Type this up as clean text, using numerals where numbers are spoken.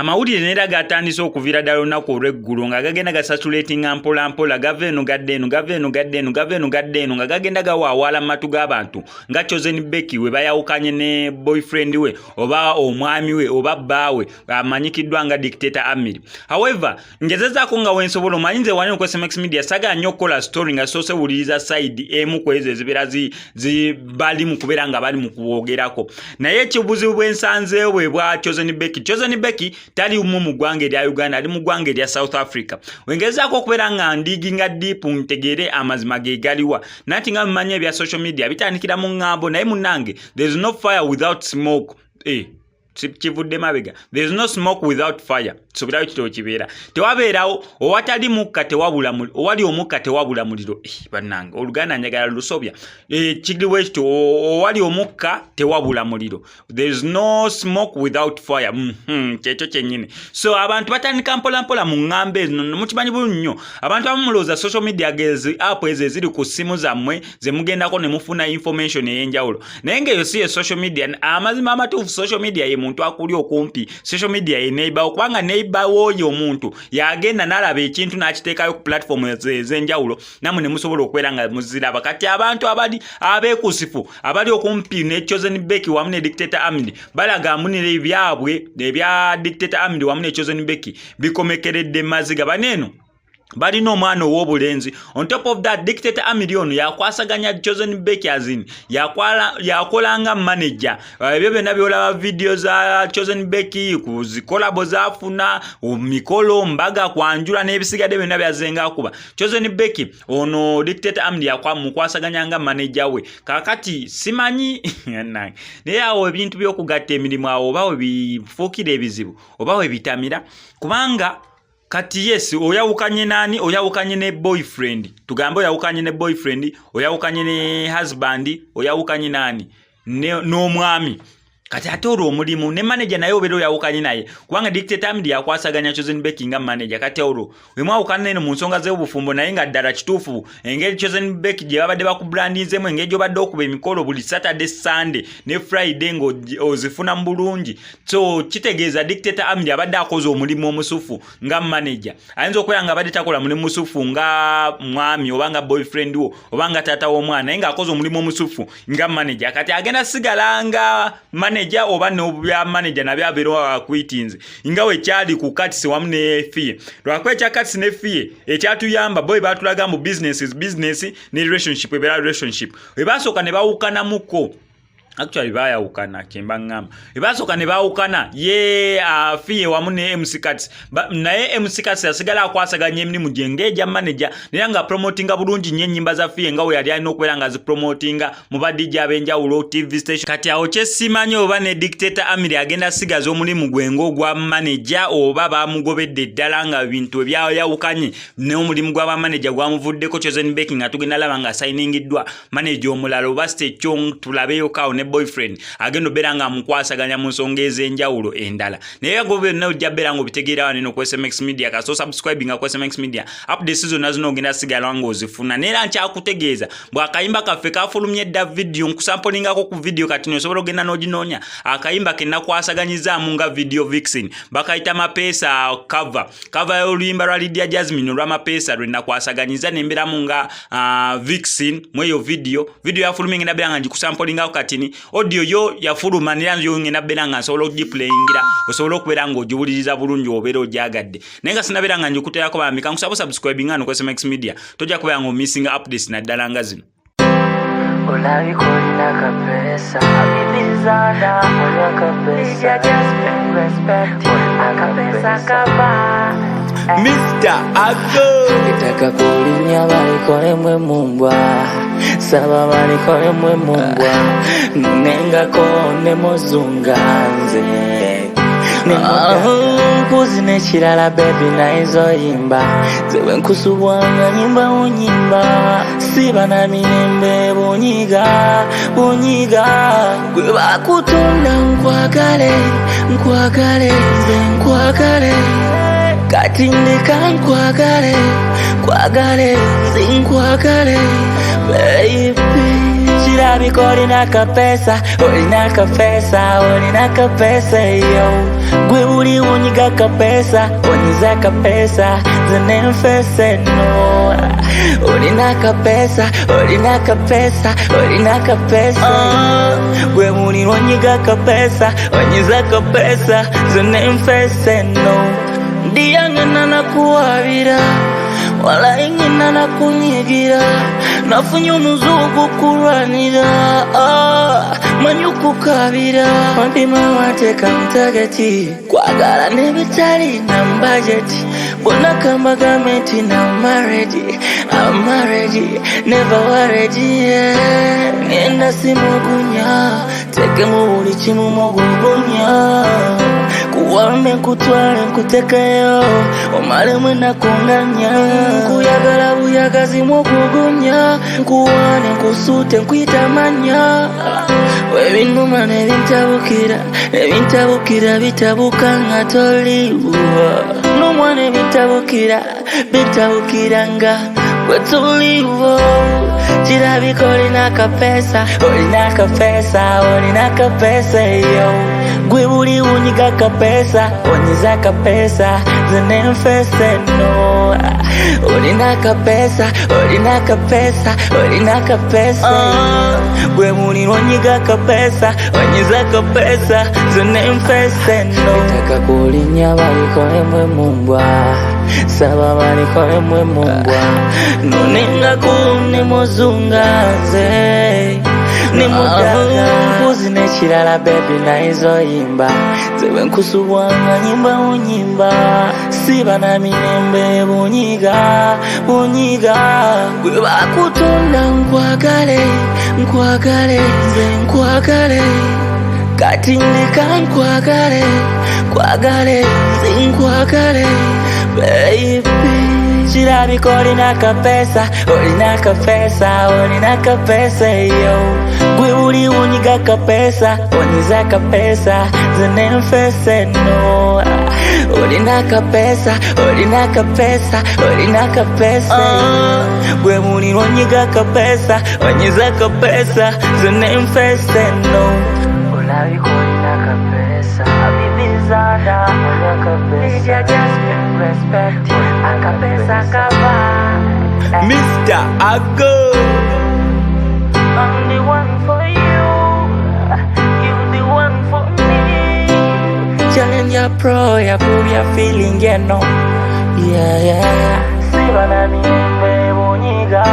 amawulire neera gatandise okuviira ddala olunaku olw'eggulu nga gagenda gasatulatinga mpolampola gava eno gadde eno gava eno gadde eno gava eno gadde eno nga gagenda gawaawaala mu matu g'abantu nga Chosen Becky we bayawukanye ne boyfriend we oba omwami we oba bbaawe amanyikiddwa nga Dictator Amiri. However, ngezezaako nga wensobola omanyi nze wano ku SMX Media saga nnyo okukola story nga soose wuliriza side emu ku ezo ezibeera bali mu kubeera nga bali mu kuwogerako. Naye ekibuzibu bw'ensanzeewo bwe bwa Chosen Becky. Chosen Becky tali mu ggwanga erya Uganda, ali mu ggwanga erya South Africa. Wengezaako okubeera nga ndiginga deep ntegeere amazima ge galiwa. Nati nga mumanyi ebya social media bitandikira mu ŋŋambo naye munnange there is no fire without smoke. Kivudde mabega. There is no smoke without fire. Sobirayo kitoo kibeera. Tewabeerawo owatali mukka tewabula muliro. Owali omukka tewabula muliro. Bannange oluganda njagala lusobya. Kiriwo ekito owali omukka tewabula muliro. There is no smoke without fire. Kyekyo kyennyini. So abantu batandika mpolampola mu ŋŋambo ezo mukimanyi bulungi nnyo. Abantu abamulowooza social media gezi app ezo eziri ku ssimu zammwe ze mugendako ne mufuna information ey'enjawulo. Naye ng'eyo si ye social media. Amazima amatuufu social media ye muntu akuli okumpi. Social media ye neighbor kubanga neighbor woyo omuntu yagenda n'alaba ekintu n'akiteekayo ku platform ez'enjawulo nammwe ne musobola okubeera nga muziraba. Kati abantu abeekusifu abali okumpi ne Chosen Becky wamu ne Dictator Amiri balaga amunira ebyabwe ebya Dictator Amiri wamu ne Chosen Becky bikomekeredde maziga baneeno balina omwana ow'obulenzi. On top of that, Dictator Amiri ono yakwasaganya Chosen Becky azini yakolanga manager. Ebyo byonna byolaba video za Chosen Becky ku zikolabo zafuna mikolo mbaga kwanjula n'ebisigadde byonna byazenga kuba Chosen Becky ono Dictator Amiri yakwasaganya nga manager we. Kakati simanyi naye awo ebintu by'okugatta emirimu awo oba we bifuukira ebizibu oba we bitamira kubanga kati yes oyawukanye nani oyawukanye ne boyfriend tugambe oyawukanye ne boyfriend oyawukanye ne husband oyawukanye nani n'omwami kati ate olwo omulimu ne manager naye obeera oyawukanye naye kubanga Dictator Amiri yakwasaganya Chosen Becky nga manager kati olwo wemwawukana eno mu nsonga z'obufumbo naye nga ddala kituufu engeri Chosen Becky gye babadde bakubrandinzemu engeri gy'obadde okuba emikolo buli Saturday Sunday ne Friday ng'ozifuna mu bulungi. So kitegeeza Dictator Amiri abadde akoze omulimu omusufu nga manager. Ayinza okubeera nga abadde takola mulimu musufu nga mwami oba nga boyfriend wo oba nga taata w'omwana naye ng'akoze omulimu omusufu nga manager. Kati agenda sigala nga manager oba n'obya manager nabyo abeera akwitinze nga we kyali ku Katsi wamu ne Fie. Lwakwe ekya Katsi ne Fie ekyatuyamba boy batulaga mu business ne relationship ebeera relationship ebasooka ne bawukanamuko. Actually bayawukana kimba ngamba ebasooka ne bawukana ye Fie wamu ne MC Katsi naye MC Katsi yasigala akwasaganya emirimu gye ng'egya manager naye nga promotinga bulungi nnyo ennyimba za Fie nga we yali alina okubeera nga zipromotinga mu badiji ab'enjawulo TV station. Kati awo kyesimanyi oba ne Dictator Amiri agenda sigaza omulimu gwe ng'ogwa manager oba bamugobedde ddala nga bintu ebyayawukanye n'omulimu gw'aba manager gwamuvuddeko Chosen Becky nga tugenda laba nga sayiningiddwa manager omulala oba stekyo tulabeyo kawo ne boyfriend agenda obeera nga amukwasaganya mu nsonga ez'enjawulo endala. Naye agobe byonna ojja beera ng'obitegeera wano ku SMX Media kaso subscribe nga ku SMX Media updates zonna zino ogenda sigala nga ozifuna. Neera nkyakutegeeza bw'akayimba kaffe kafulumye dda video nkusampolingako ku video kati osobola ogenda n'oginoonya akayimba ke nakwasaganyizaamu nga video vixen bakayita Mapeesa cover y'oluyimba lwa Lydia Jasmine olwa Mapeesa lwe nakwasaganyiza nembeeramu nga vixen mu eyo video yafulumye ngenda beera nga ngikusampolingako katini audio yo yafuluma nera yo ngena bera nga nsobola ogiplayingira osobola okubeera nga ogiwuliriza bulungi obeera ogyagadde naye nga sinabeera nga njikuteerako bamika nkusaba subscribe nga no ku SMX Media tojja kubeera nga missing updates naddala nga zino. Olabikolina kapesa Abibizada Olina kapesa Just respect Olina kapesa kaba Mr. Ago Kitaka kulinya balikole mwe mumbwa Saba balikole mwe mumbwa Nenga kone mozunganze Kuzine chilala baby na izo imba Zewe nkusubwanga nyimba unyimba Siba na minembe bunyiga Gwe bakutunda nkwagale Kati ndeka nkwagale Baby Chirabiko olina kapesa yo Gwe uli unyiga kapesa, onyiza kapesa, zenemfese no. Olina kapesa, olina kapesa, olina kapesa. Gwe uli unyiga kapesa, onyiza kapesa, zenemfese no. Ndiyangana nakuwabira, wala ingina nakunyigira, nafunye omuzugu kulwanira, manyu kukabira. Wandima wateka mtagati, kwagala nebitali na mbajeti, bona kamba gamenti na I'm married, never worried, yeah. Ngenda simugunya, teke mubuli chimu mugunya, kuwame kutwale nkutekeyo, omale mwena kunganya, kuyagala buyagazi mugugunya, kuwane nkusute nkwitamanya. Webinuma nebintabukira bitabuka nga toliwa, numwane bitabukira nga kwetuliwo. Kirabika olina kapesa, olina kapesa yo. Gwe uli unyiga kapesa, onyiza kapesa, zenemfese no. Olina kapesa, gwe uli unyiga kapesa, onyiza kapesa, zenemfese no. Bitaka kulinya balikole mwe mumbwa, saba balikole mwe mumbwa, nonenga kune muzungaze ni mudaga. Mbuzi nechilala baby na izo yimba, zewe nkusubwanga nyimba unyimba, siba na mirembe bunyiga. Gwe bakutunda nkwagale, nkwagale, kati ndika nkwagale, nkwagale, baby. Kirabika olina kapesa yo. Gwe uli unyiga kapesa, onyiza kapesa, zenemfese no. Olina kapesa, gwe uli unyiga kapesa, onyiza kapesa, zenemfese no. Olabika olina kapesa, abibizada, olina kapesa, just respect, akapesa kaba. Mr. Ago, I'm the one for you, you the one for me. Challenge your pro, you prove your feeling, you know. Yeah. Siba na mimbe bunyiga.